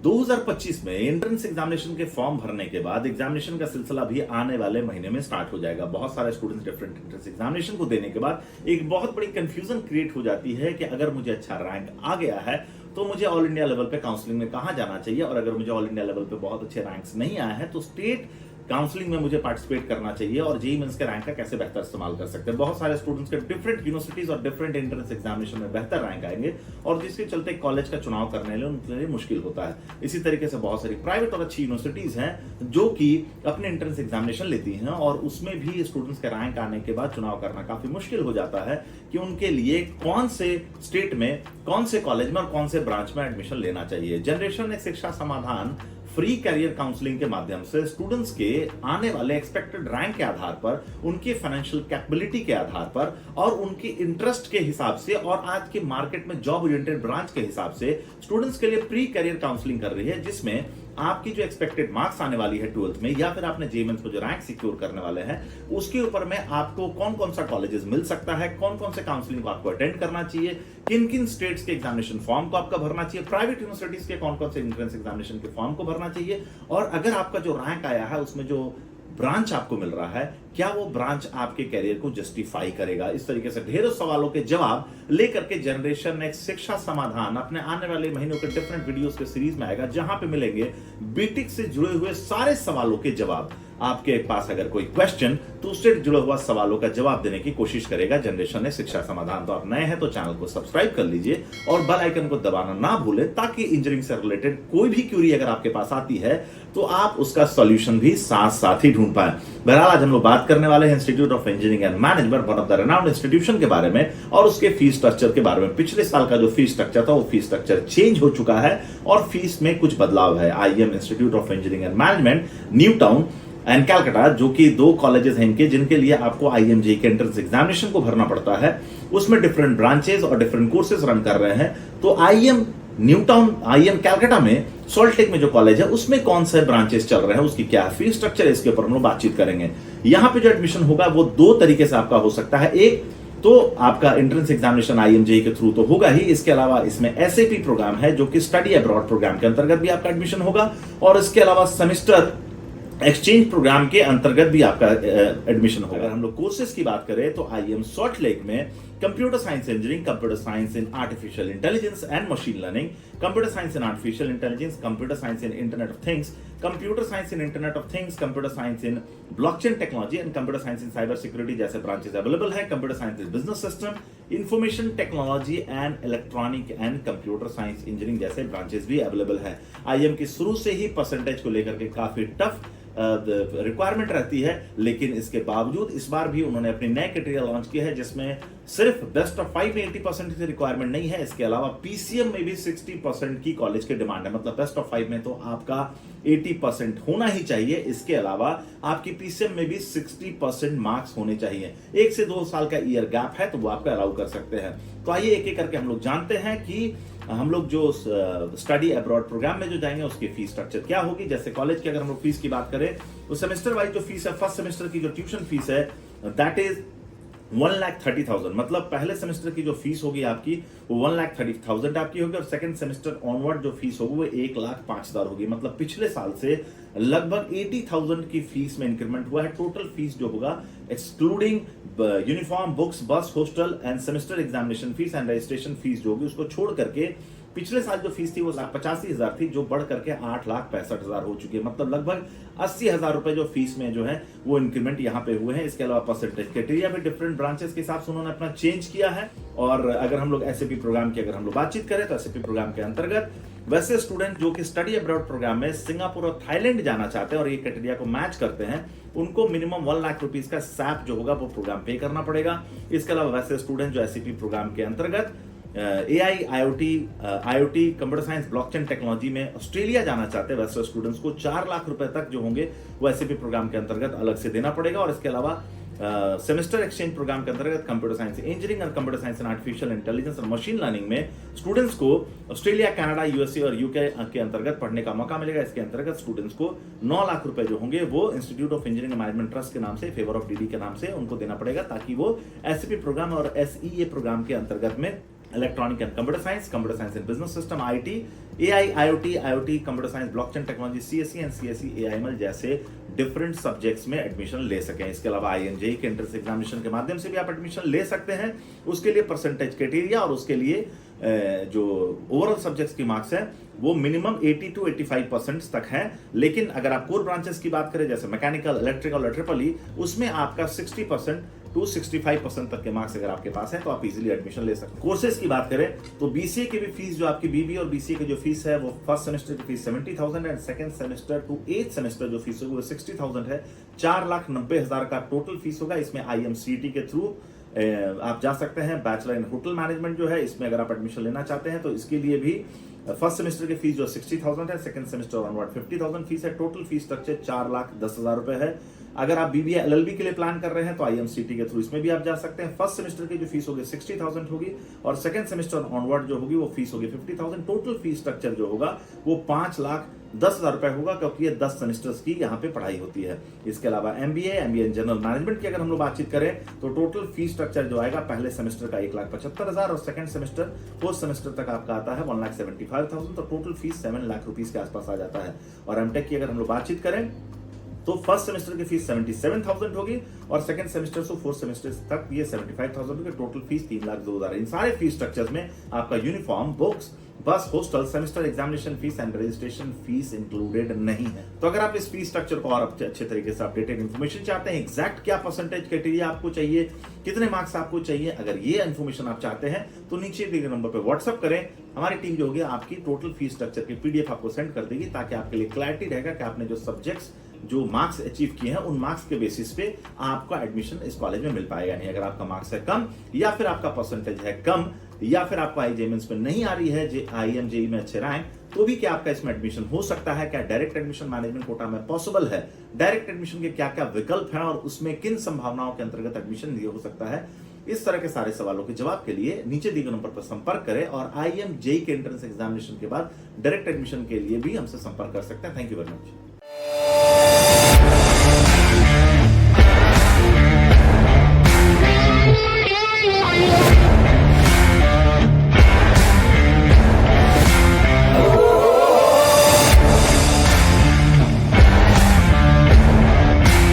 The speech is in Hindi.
2025 में एंट्रेंस एग्जामिनेशन के फॉर्म भरने के बाद एग्जामिनेशन का सिलसिला भी आने वाले महीने में स्टार्ट हो जाएगा। बहुत सारे स्टूडेंट्स डिफरेंट एंट्रेंस एग्जामिनेशन को देने के बाद एक बहुत बड़ी कंफ्यूजन क्रिएट हो जाती है कि अगर मुझे अच्छा रैंक आ गया है तो मुझे ऑल इंडिया लेवल पे काउंसलिंग में कहां जाना चाहिए, और अगर मुझे ऑल इंडिया लेवल पे बहुत अच्छे रैंक्स नहीं आए हैं तो स्टेट काउंसलिंग में मुझे पार्टिसिपेट करना चाहिए और जेईई मेंस के रैंक का कैसे बेहतर इस्तेमाल कर सकते हैं। बहुत सारे स्टूडेंट्स के डिफरेंट यूनिवर्सिटीज और डिफरेंट एंट्रेंस एग्जामिनेशन में बेहतर रैंक आएंगे और जिसके चलते कॉलेज का चुनाव करने लिए उनके लिए मुश्किल होता है। इसी तरीके से बहुत सारी प्राइवेट और अच्छी यूनिवर्सिटीज हैं जो कि अपने एंट्रेंस एग्जामिनेशन लेती हैं और उसमें भी स्टूडेंट्स के रैंक आने के बाद चुनाव करना काफी मुश्किल हो जाता है कि उनके लिए कौन से स्टेट में, कौन से कॉलेज में और कौन से ब्रांच में एडमिशन लेना चाहिए। जनरेशन एक शिक्षा समाधान फ्री कैरियर काउंसलिंग के माध्यम से स्टूडेंट्स के आने वाले एक्सपेक्टेड रैंक के आधार पर, उनकी फाइनेंशियल कैपेबिलिटी के आधार पर और उनकी इंटरेस्ट के हिसाब से और आज के मार्केट में जॉब ओरिएंटेड ब्रांच के हिसाब से स्टूडेंट्स के लिए प्री कैरियर काउंसलिंग कर रही है, जिसमें आपकी जो एक्सपेक्टेड मार्क्स आने वाली है 12th में या फिर आपने जेईई मेंस में जो रैंक सिक्योर करने वाले हैं उसके ऊपर में आपको कौन कौन सा कॉलेजेस मिल सकता है, कौन कौन से काउंसलिंग को आपको अटेंड करना चाहिए, किन किन स्टेट्स के एग्जामिनेशन फॉर्म को आपका भरना चाहिए, प्राइवेट यूनिवर्सिटीज के कौन कौन से एंट्रेंस एग्जामिनेशन के फॉर्म को भरना चाहिए, और अगर आपका जो रैंक आया है उसमें जो ब्रांच आपको मिल रहा है क्या वो ब्रांच आपके कैरियर को जस्टिफाई करेगा। इस तरीके से ढेरों सवालों के जवाब लेकर के जनरेशन नेक्स्ट शिक्षा समाधान अपने आने वाले महीनों के डिफरेंट वीडियोस के सीरीज में आएगा, जहां पे मिलेंगे बीटेक से जुड़े हुए सारे सवालों के जवाब। आपके पास अगर कोई क्वेश्चन तो उससे जुड़ा हुआ सवालों का जवाब देने की कोशिश करेगा जनरेशन ने शिक्षा समाधान। तो आप नए हैं तो चैनल को सब्सक्राइब कर लीजिए और बेल आइकन को दबाना ना भूलें, ताकि इंजीनियरिंग से रिलेटेड कोई भी क्यूरी अगर आपके पास आती है तो आप उसका सॉल्यूशन भी साथ साथ ही ढूंढ पाए। बहरहाल आज हम लोग बात करने वाले हैं institute of engineering and management, one of the renowned institution के बारे में और उसके फीस स्ट्रक्चर के बारे में। पिछले साल का जो फीस स्ट्रक्चर था वो फीस स्ट्रक्चर चेंज हो चुका है और फीस में कुछ बदलाव है। IEM institute of engineering and management, new town and Calcutta, जो कि दो कॉलेजेस हैं इनके, जिनके लिए आपको आईएमजेईई के एंट्रेंस एग्जामिनेशन को भरना पड़ता है, उसमें डिफरेंट ब्रांचेस और डिफरेंट कोर्सेज रन कर रहे हैं। तो IEM new town, IEM Calcutta में, सॉल्ट लेक में जो कॉलेज है उसमें कौन से ब्रांचेस चल रहे हैं, उसकी क्या फीस स्ट्रक्चर है, इसके ऊपर हम लोग बातचीत करेंगे। यहां पे जो एडमिशन होगा वो दो तरीके से आपका हो सकता है। एक तो आपका एंट्रेंस एग्जामिनेशन आईएमजेईई के थ्रू तो होगा ही, इसके अलावा इसमें एसएपी प्रोग्राम है जो कि स्टडी अब्रॉड प्रोग्राम के अंतर्गत भी आपका एडमिशन होगा, और इसके अलावा सेमेस्टर एक्सचेंज प्रोग्राम के अंतर्गत भी आपका एडमिशन होगा। अगर हम लोग कोर्सेज की बात करें तो आईएम सॉल्ट लेक में computer science engineering, computer science in artificial intelligence and machine learning, computer science in artificial intelligence, computer science in internet of things, computer science in internet of things, computer science in blockchain technology and computer science in cyber security जैसे ब्रांचेस अवेलेबल है। Computer science in business system, information technology and electronic and computer science engineering जैसे ब्रांचेस भी अवेलेबल है। आईएम की शुरू से ही परसेंटेज को लेकर के काफी टफ रिक्वायरमेंट रहती है, लेकिन इसके बावजूद इस बार भी उन्होंने अपनी नए क्राइटेरिया लॉन्च किया है, जिसमें सिर्फ बेस्ट ऑफ 5 में 80% की रिक्वायरमेंट नहीं है, इसके अलावा पीसीएम में भी 60% की कॉलेज की डिमांड है। मतलब बेस्ट ऑफ 5 में तो आपका 80% होना ही चाहिए, इसके अलावा आपकी पीसीएम में भी 60% मार्क्स होने चाहिए। 1 से 2 साल का ईयर गैप है तो वो आपका अलाउ कर सकते हैं। तो आइए एक एक करके हम लोग जानते हैं कि हम लोग जो स्टडी अब्रॉड प्रोग्राम में जो जाएंगे उसकी फीस स्ट्रक्चर क्या होगी। जैसे कॉलेज की अगर हम लोग फीस की बात करें तो सेमेस्टर वाइज जो फीस है, फर्स्ट सेमेस्टर की जो ट्यूशन फीस है दैट इज 1,30,000। मतलब पहले सेमेस्टर की जो फीस होगी आपकी वो 1,30,000 आपकी होगी, और सेकंड सेमेस्टर ऑनवर्ड जो फीस होगी वो 1,05,000 होगी। मतलब पिछले साल से लगभग 80,000 की फीस में इंक्रीमेंट हुआ है। टोटल फीस जो होगा एक्सक्लूडिंग यूनिफॉर्म, बुक्स, बस, hostel end semester examination fees and registration fees जो होगी उसको छोड़ करके पिछले साल जो फीस थी वो 85,000 थी, जो बढ़ करके 8,65,000 हो चुकी है। मतलब लगभग 80,000 रुपए जो फीस में जो है वो इंक्रीमेंट यहाँ पे हुए हैं। इसके अलावा परसेंटेज क्राइटेरिया भी डिफरेंट ब्रांचेस के हिसाब से उन्होंने अपना चेंज किया है। और अगर हम लोग एसएपी प्रोग्राम की अगर हम लोग बातचीत करें तो एसएपी प्रोग्राम के अंतर्गत वैसे स्टूडेंट जो कि स्टडी अब्रॉड प्रोग्राम में सिंगापुर और थाईलैंड जाना चाहते हैं और ये क्राइटेरिया को मैच करते हैं, उनको मिनिमम 1 लाख रुपीस का सैप जो होगा वो प्रोग्राम पे करना पड़ेगा। इसके अलावा वैसे स्टूडेंट जो एसएपी प्रोग्राम के अंतर्गत AI, IoT, computer science, blockchain technology में ऑस्ट्रेलिया जाना चाहते हैं वैसे स्टूडेंट्स को 4 लाख रुपए तक जो होंगे वो एसएपी प्रोग्राम के अंतर्गत अलग से देना पड़ेगा। और इसके अलावा सेमेस्टर एक्सचेंज प्रोग्राम के अंतर्गत कंप्यूटर साइंस इंजीनियरिंग और computer science and artificial intelligence और मशीन लर्निंग में स्टूडेंट्स को ऑस्ट्रेलिया, कनाडा, यूएसए और यूके के अंतर्गत पढ़ने का मौका मिलेगा। इसके अंतर्गत स्टूडेंट्स को 9 लाख रुपए जो होंगे वो institute of engineering management trust के नाम से, फेवर ऑफ डीडी के नाम से उनको देना पड़ेगा, ताकि वो एससीपी प्रोग्राम और एसईए प्रोग्राम के अंतर्गत में electronic and computer science and business system IT, AI IoT computer science blockchain technology CSC and CSC AIML जैसे डिफरेंट सब्जेक्ट्स में एडमिशन ले सकें। इसके अलावा आईएमजेई के एंट्रेंस एग्जामिनेशन के माध्यम से भी आप एडमिशन ले सकते हैं। उसके लिए परसेंटेज क्राइटेरिया और उसके लिए जो ओवरऑल सब्जेक्ट्स की मार्क्स है वो मिनिमम 80 to 85% तक है। लेकिन अगर आप कोर ब्रांचेस की बात करें जैसे मैकेनिकल, इलेक्ट्रिकल और ट्रिपल ई, उसमें आपका 60% to 65% तक के मार्क्स अगर आपके पास है तो आप इजीली एडमिशन ले सकते हैं। कोर्सेज की बात करें तो बीसीए की भी फीस जो आपकी बीबीए और बीसीए की जो फीस है वो फर्स्ट सेमेस्टर की fees 70,000 and second semester two 8th semester जो फीस होगी वो 60,000 है। 4,90,000 का टोटल फीस होगा। इसमें आईएमसीटी के थ्रू आप जा सकते हैं। बैचलर इन होटल मैनेजमेंट जो है इसमें अगर आप एडमिशन लेना चाहते हैं तो इसके लिए भी फर्स्ट सेमेस्टर की फीस जो 60,000 है, सेकंड सेमेस्टर ऑनवर्ड 50,000 फीस है। टोटल फीस स्ट्रक्चर 4,10,000 रुपए है। अगर आप बीबीए एलएलबी के लिए प्लान कर रहे हैं तो आईएमसीटी के थ्रू इसमें भी आप जा सकते हैं। फर्स्ट सेमेस्टर की जो फीस होगी 60,000 होगी और सेकंड सेमेस्टर ऑनवर्ड जो होगी वो फीस होगी 50,000। टोटल फीस स्ट्रक्चर जो होगा वो 5,10,000 रुपए होगा क्योंकि ये 10 सेमेस्टर्स की यहाँ पे पढ़ाई होती है। इसके अलावा एमबीए इन जनरल मैनेजमेंट की अगर हम लोग बातचीत करें तो टोटल फीस स्ट्रक्चर जो आएगा पहले सेमेस्टर का 1,75,000 और सेकंड सेमेस्टर फोर्थ सेमेस्टर तक आपका आता है 1,75,000। तो टोटल फीस 7 लाख रुपीस के आसपास आ जाता है। और एमटेक की अगर हम लोग बातचीत करें तो फर्स्ट सेमेस्टर की फीस 77,000 होगी और सेकंड सेमेस्टर से फोर्थ सेमेस्टर तक ये 75,000 होगी। Total fees 3,02,000। इन सारे फीस स्ट्रक्चर्स में आपका यूनिफॉर्म, बुक्स, बस, hostel, semester examination fees and registration fees included नहीं है। तो अगर आप इस फीस स्ट्रक्चर को और अच्छे तरीके से अपडेटेड इन्फॉर्मेशन चाहते हैं, एग्जैक्ट क्या परसेंटेज क्राइटेरिया आपको चाहिए, कितने मार्क्स आपको चाहिए, अगर ये इन्फॉर्मेशन आप चाहते हैं तो नीचे दिए गए नंबर पर व्हाट्सअप करें। हमारी टीम जो होगी आपकी टोटल फीस स्ट्रक्चर की पीडीएफ आपको सेंड कर देगी ताकि आपके लिए क्लैरिटी रहेगा कि आपने जो सब्जेक्ट्स जो मार्क्स अचीव किए हैं उन मार्क्स के बेसिस पे आपका एडमिशन इस कॉलेज में मिल पाएगा। नहीं अगर आपका मार्क्स है कम या फिर आपका परसेंटेज है कम या फिर आपको आईजेएमएस में नहीं आ रही है आईएमजेई में अच्छे रैंक तो भी क्या आपका इसमें एडमिशन हो सकता है? क्या डायरेक्ट एडमिशन मैनेजमेंट कोटा में पॉसिबल है? डायरेक्ट एडमिशन के क्या क्या विकल्प हैं और उसमें किन संभावनाओं के अंतर्गत एडमिशन हो सकता है? इस तरह के सारे सवालों के जवाब के लिए नीचे दिए गए नंबर पर संपर्क करें और आईएमजेई के एंट्रेंस एग्जामिनेशन के बाद डायरेक्ट एडमिशन के लिए भी हमसे संपर्क कर सकते हैं। Thank you very much.